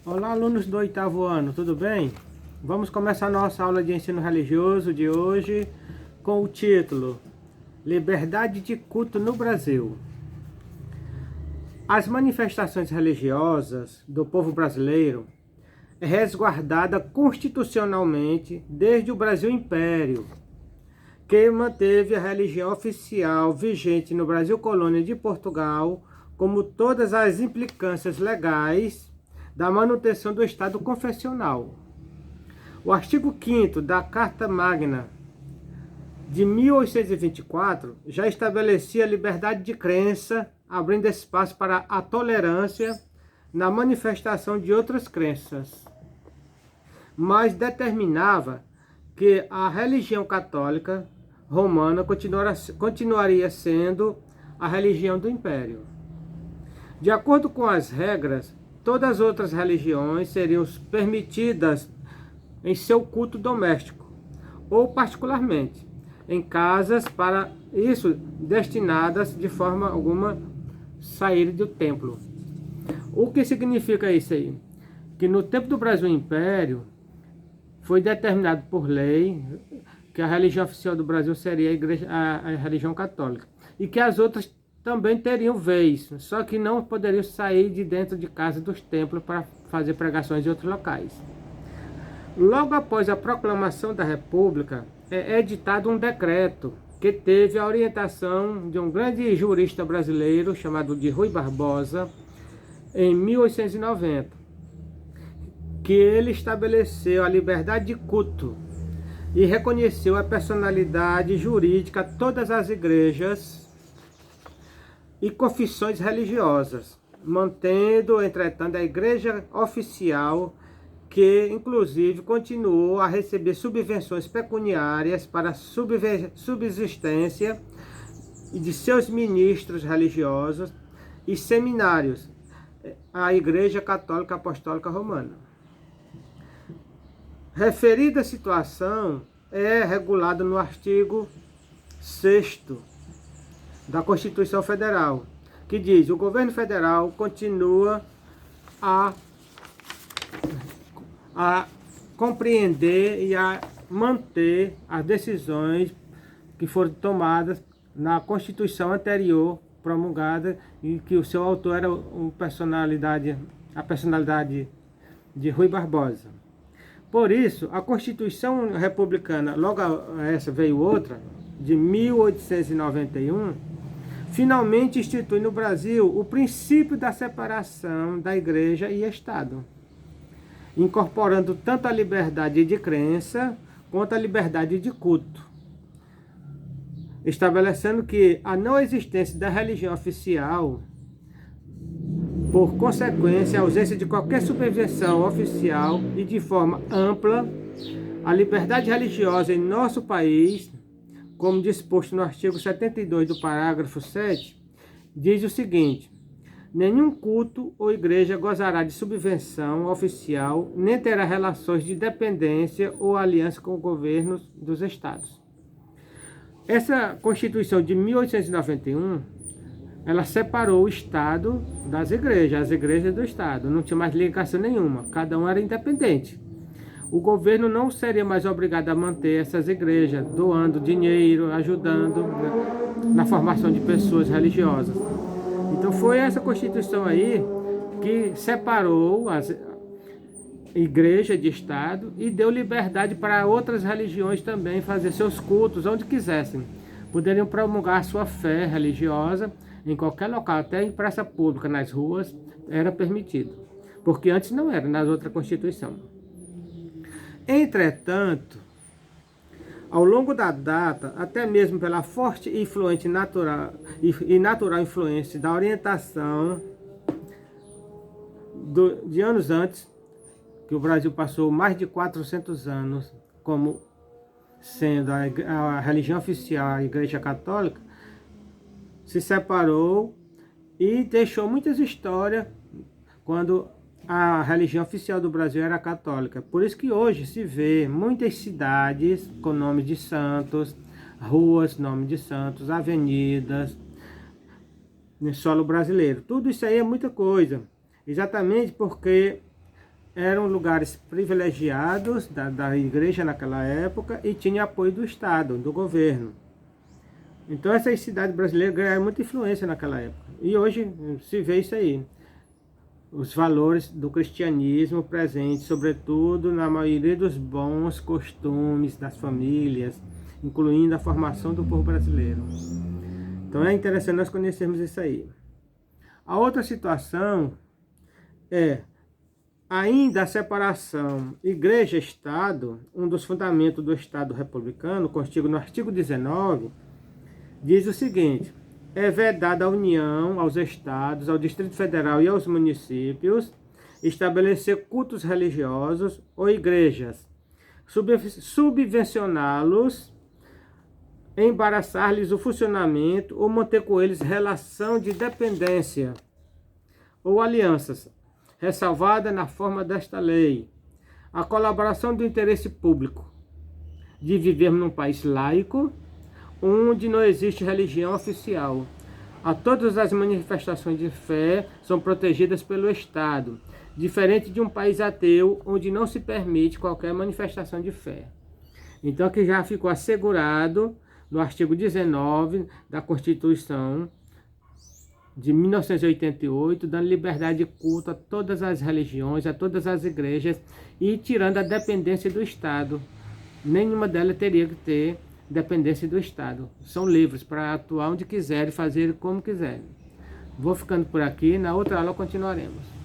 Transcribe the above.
Olá, alunos do oitavo ano, tudo bem? Vamos começar nossa aula de ensino religioso de hoje com o título Liberdade de culto no Brasil. As manifestações religiosas do povo brasileiro é resguardada constitucionalmente desde o Brasil Império, que manteve a religião oficial vigente no Brasil Colônia de Portugal, como todas as implicâncias legais da manutenção do Estado confessional. O artigo 5º da Carta Magna de 1824 já estabelecia a liberdade de crença, abrindo espaço para a tolerância na manifestação de outras crenças, mas determinava que a religião católica romana continuaria sendo a religião do Império. De acordo com as regras, todas as outras religiões seriam permitidas em seu culto doméstico, ou particularmente, em casas para isso destinadas de forma alguma sair do templo. O que significa isso aí? Que no tempo do Brasil Império, foi determinado por lei que a religião oficial do Brasil seria a religião católica, e que as outras também teriam vez, só que não poderiam sair de dentro de casa dos templos para fazer pregações em outros locais. Logo após a proclamação da República, é editado um decreto que teve a orientação de um grande jurista brasileiro chamado de Rui Barbosa, em 1890, que ele estabeleceu a liberdade de culto e reconheceu a personalidade jurídica a todas as igrejas e confissões religiosas, mantendo, entretanto, a igreja oficial, que inclusive continuou a receber subvenções pecuniárias para a subsistência de seus ministros religiosos e seminários, a Igreja Católica Apostólica Romana. Referida situação é regulada no artigo 6º da Constituição Federal, que diz: o governo federal continua a compreender e a manter as decisões que foram tomadas na Constituição anterior promulgada, e que o seu autor era a personalidade de Rui Barbosa. Por isso, a Constituição Republicana, logo essa veio outra, de 1891, finalmente institui no Brasil o princípio da separação da Igreja e Estado, incorporando tanto a liberdade de crença quanto a liberdade de culto, estabelecendo que a não existência da religião oficial, por consequência, a ausência de qualquer supervisão oficial e de forma ampla, a liberdade religiosa em nosso país, como disposto no artigo 72 do parágrafo 7, diz o seguinte: nenhum culto ou igreja gozará de subvenção oficial, nem terá relações de dependência ou aliança com governos dos estados. Essa Constituição de 1891, ela separou o Estado das igrejas, as igrejas do Estado. Não tinha mais ligação nenhuma, cada um era independente. O governo não seria mais obrigado a manter essas igrejas, doando dinheiro, ajudando na formação de pessoas religiosas. Então foi essa Constituição aí que separou as igrejas de Estado e deu liberdade para outras religiões também fazer seus cultos onde quisessem. Poderiam promulgar sua fé religiosa em qualquer local, até em praça pública, nas ruas, era permitido. Porque antes não era, nas outras Constituições. Entretanto, ao longo da data, até mesmo pela forte e influente natural influência da orientação de anos antes, que o Brasil passou mais de 400 anos como sendo a religião oficial, a Igreja Católica, se separou e deixou muitas histórias quando a religião oficial do Brasil era católica. Por isso que hoje se vê muitas cidades com nomes de santos, ruas, nome de santos, avenidas, no solo brasileiro. Tudo isso aí é muita coisa, exatamente porque eram lugares privilegiados da igreja naquela época e tinha apoio do Estado, do governo. Então essas cidades brasileiras ganharam muita influência naquela época. E hoje se vê isso aí. Os valores do cristianismo presentes, sobretudo na maioria dos bons costumes das famílias, incluindo a formação do povo brasileiro. Então é interessante nós conhecermos isso aí. A outra situação é ainda a separação igreja-estado, um dos fundamentos do Estado republicano, contido no artigo 19, diz o seguinte: é vedada a União, aos estados, ao Distrito Federal e aos municípios estabelecer cultos religiosos ou igrejas, subvencioná-los, embaraçar-lhes o funcionamento ou manter com eles relação de dependência ou alianças, ressalvada na forma desta lei a colaboração do interesse público de vivermos num país laico, onde não existe religião oficial. A todas as manifestações de fé são protegidas pelo Estado, diferente de um país ateu, onde não se permite qualquer manifestação de fé. Então aqui já ficou assegurado no artigo 19 da Constituição de 1988, dando liberdade de culto a todas as religiões, a todas as igrejas, e tirando a dependência do Estado. Nenhuma delas teria que ter dependência do Estado. São livres para atuar onde quiserem, fazer como quiserem. Vou ficando por aqui, na outra aula continuaremos.